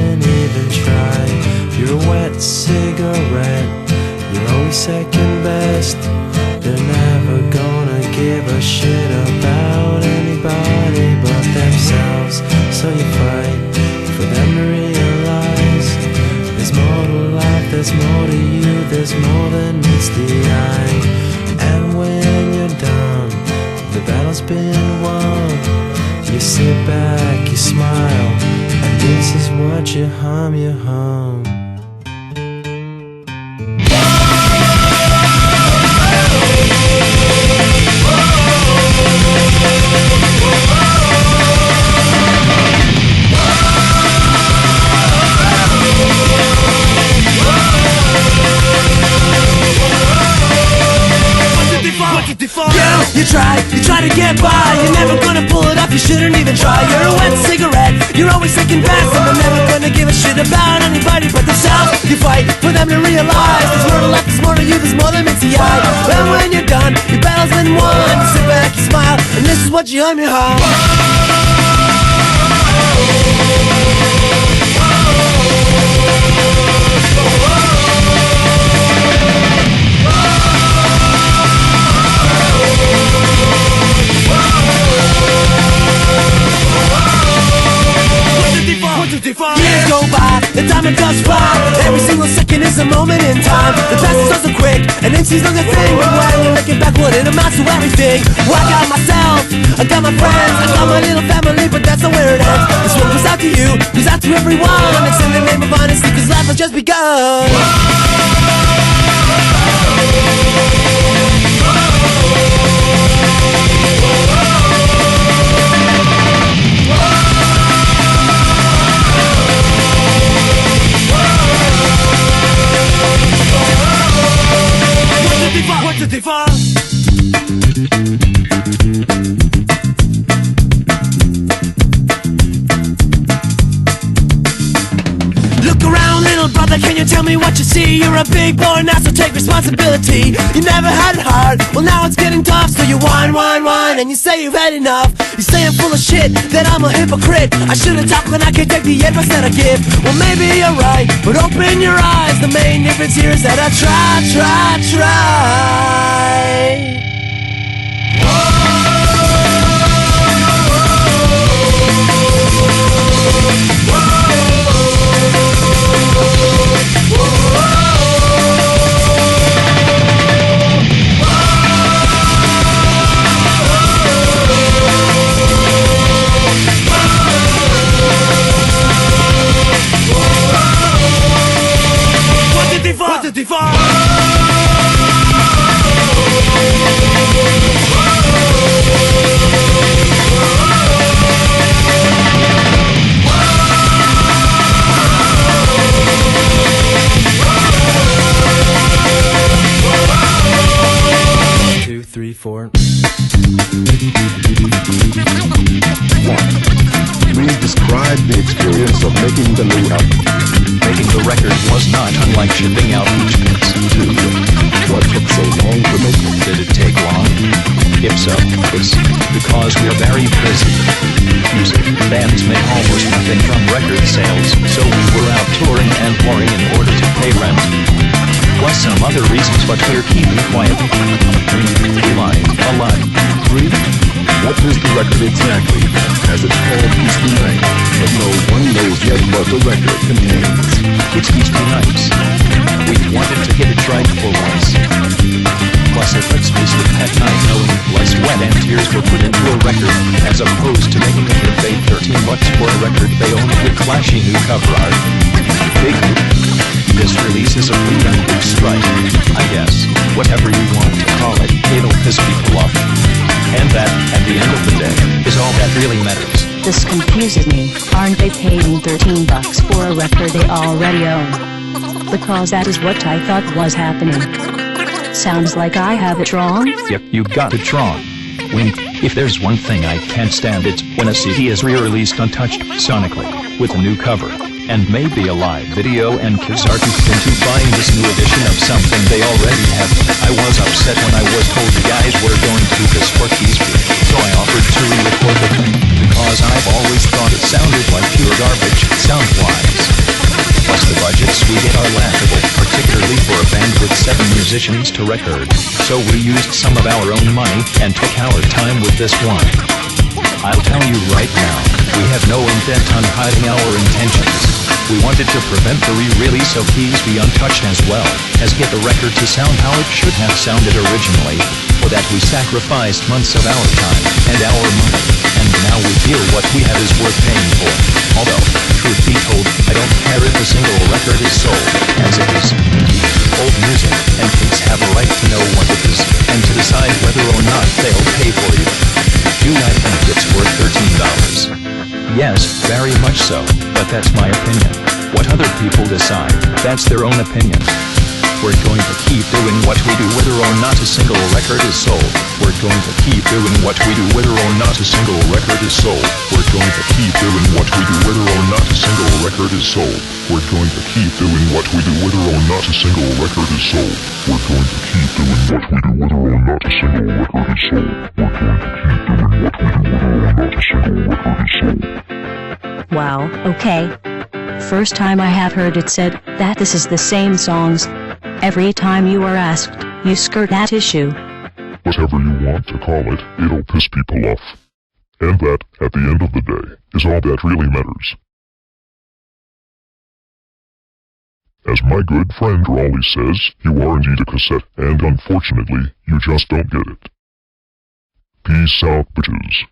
didn't even try. You're a wet cigarette, you're always second best. They're never gonna give a shit about anybody but themselves. So you fight for them to realize there's more to life, there's more to you, there's more than meets the eye. And when you're done, the battle's been won. You sit back, you smile, and this is what you hum. You try to get by. You're never gonna pull it off, you shouldn't even try. You're a wet cigarette, you're always second best. And they're never gonna give a shit about anybody but themselves. You fight for them to realize there's more to life, there's more to you, there's more than meets the eye. And when you're done, your battle's been won. You sit back, you smile, and this is what you hum. Years go by, the time it does fly. Every single second is a moment in time. The past is so quick, and inches on the thing. But when you're looking backward, it amounts to everything. Well, I got myself, I got my friends, I got my little family, but that's not where it ends. This one goes out to you, goes out to everyone. It's in the name of honesty, cause life has just begun. Look around, little brother, can you tell me what you see? You're a big boy now, so take responsibility. You never had it hard, well now it's getting tough. So you whine, and you say you've had enough. You say I'm full of shit, that I'm a hypocrite. I should've talked when I can't take the advice that I give. Well maybe you're right, but open your eyes. The main difference here is that I try. Please describe the experience of making the new album. Making the record was not unlike shipping out each mix. 2. What took so long to make it? Did it take long? If so, it's because we're very busy. Music bands make almost nothing from record sales, so we were out touring and pouring in order to pay rent. Plus some other reasons, but we're keeping quiet. 3. Alive. 3. What is the record exactly? As it's called Peaceful Night, but no one knows yet what the record contains. It's Peaceful Nights. We wanted to get it right for once. Plus it lets me sleep at night knowing less sweat and tears were put into a record, as opposed to making a hit pay $13 for a record they own with flashy new cover art. Big This release is a preemptive strike, I guess, whatever you want to call it. It'll piss people off. And that, at the end of the day, is all that really matters. This confuses me. Aren't they paying $13 for a record they already own? Because that is what I thought was happening. Sounds like I have it wrong? Yep, you got it wrong. Wink, if there's one thing I can't stand, it's when a CD is re-released untouched, sonically, with a new cover, and maybe a live video, and kids are duped into buying this new edition of something they already have. I was upset when I was told the guys were going to do this for keys free, so I offered to re-record the thing, because I've always thought it sounded like pure garbage, sound-wise. musicians to record, so we used some of our own money and took our time with this one. I'll tell you right now, we have no intent on hiding our intentions. We wanted to prevent the re-release of Keys be untouched as well as get the record to sound how it should have sounded originally. For that we sacrificed months of our time and our money, and now we feel what we have is worth paying for. Although, truth be told, I don't care if a single record is sold, as it is, indeed, old music, and kids have a right to know what it is, and to decide whether or not they'll pay for you. Do I think it's worth $13? Yes, very much so, but that's my opinion. What other people decide, that's their own opinion. We're going to keep doing what we do whether or not a single record is sold. We're going to keep doing what we do whether or not a single record is sold. We're going to keep doing what we do whether or not a single record is sold. We're going to keep doing what we do whether or not a single record is sold. We're going to keep doing what we do whether or not a single record is sold. We're going to keep doing what we do whether or not a single record is sold. Wow, okay. First time I have heard it said that this is the same songs. Every time you are asked, you skirt that issue. Whatever you want to call it, it'll piss people off. And that, at the end of the day, is all that really matters. As my good friend Raleigh says, you are indeed a cassette, and unfortunately, you just don't get it. Peace out, bitches.